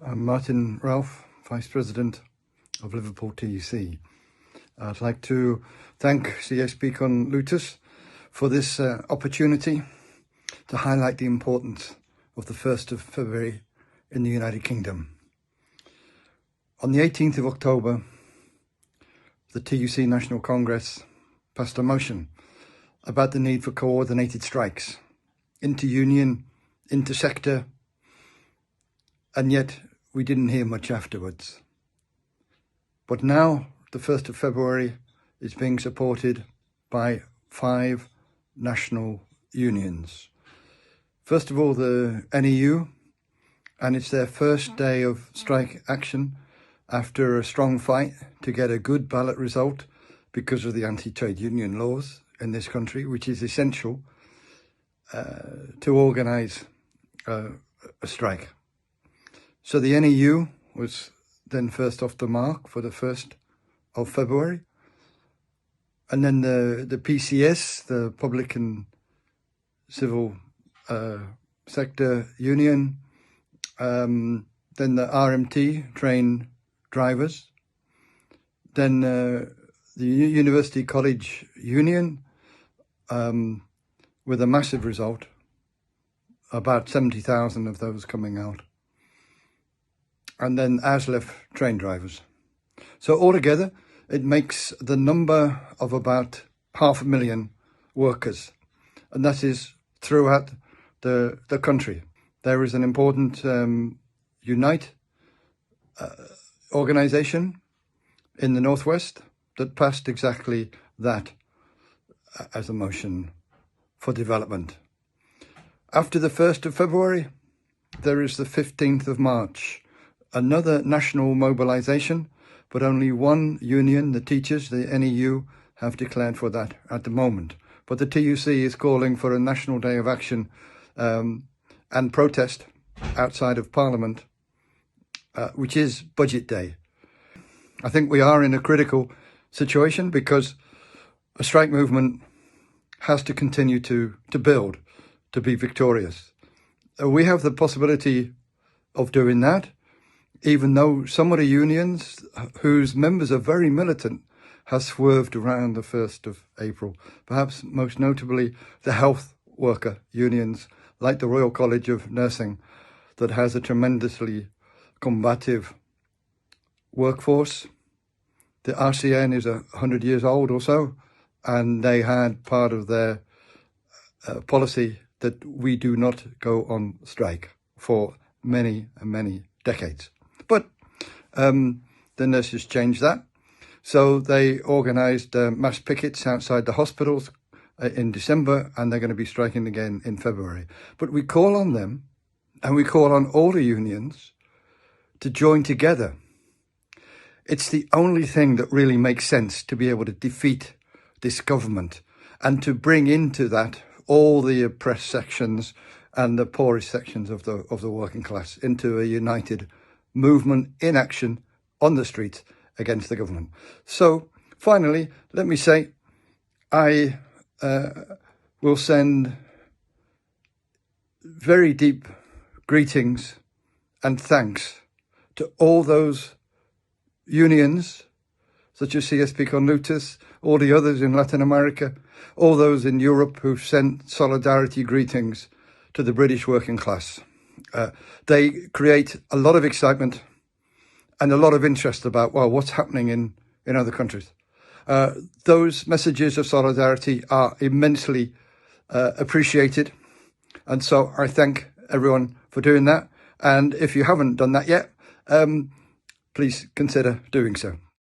I'm Martin Ralph, Vice-President of Liverpool TUC. I'd like to thank CSP-Conlutas for this opportunity to highlight the importance of the 1st of February in the United Kingdom. On the 18th of October, the TUC National Congress passed a motion about the need for coordinated strikes, inter-union, inter-sector, and yet we didn't hear much afterwards. But now, the 1st of February is being supported by 5 national unions. First of all, the NEU, and it's their first day of strike action after a strong fight to get a good ballot result because of the anti-trade union laws in this country, which is essential to organise a strike. So the NEU was then first off the mark for the 1st of February. And then the PCS, the Public and Civil Sector Union, then the RMT, train drivers, then the University College Union, with a massive result, about 70,000 of those coming out. And then ASLEF train drivers. So altogether, it makes the number of about 500,000 workers, and that is throughout the country. There is an important Unite organisation in the Northwest that passed exactly that as a motion for development. After the 1st of February, there is the 15th of March, another national mobilisation, but only one union, the teachers, the NEU, have declared for that at the moment. But the TUC is calling for a national day of action and protest outside of Parliament, which is Budget Day. I think we are in a critical situation because a strike movement has to continue to build, to be victorious. We have the possibility of doing that, even though some of the unions, whose members are very militant, have swerved around the 1st of April. Perhaps most notably the health worker unions, like the Royal College of Nursing, that has a tremendously combative workforce. The RCN is 100 years old or so, and they had part of their policy that we do not go on strike for many and many decades. But the nurses changed that. So they organised mass pickets outside the hospitals in December, and they're going to be striking again in February. But we call on them, and we call on all the unions to join together. It's the only thing that really makes sense to be able to defeat this government and to bring into that all the oppressed sections and the poorest sections of the working class into a united movement in action on the streets against the government. So finally, let me say, I will send very deep greetings and thanks to all those unions, such as CSP-Conlutas, all the others in Latin America, all those in Europe who've sent solidarity greetings to the British working class. They create a lot of excitement and a lot of interest about, well, what's happening in other countries. Those messages of solidarity are immensely appreciated. And so I thank everyone for doing that. And if you haven't done that yet, please consider doing so.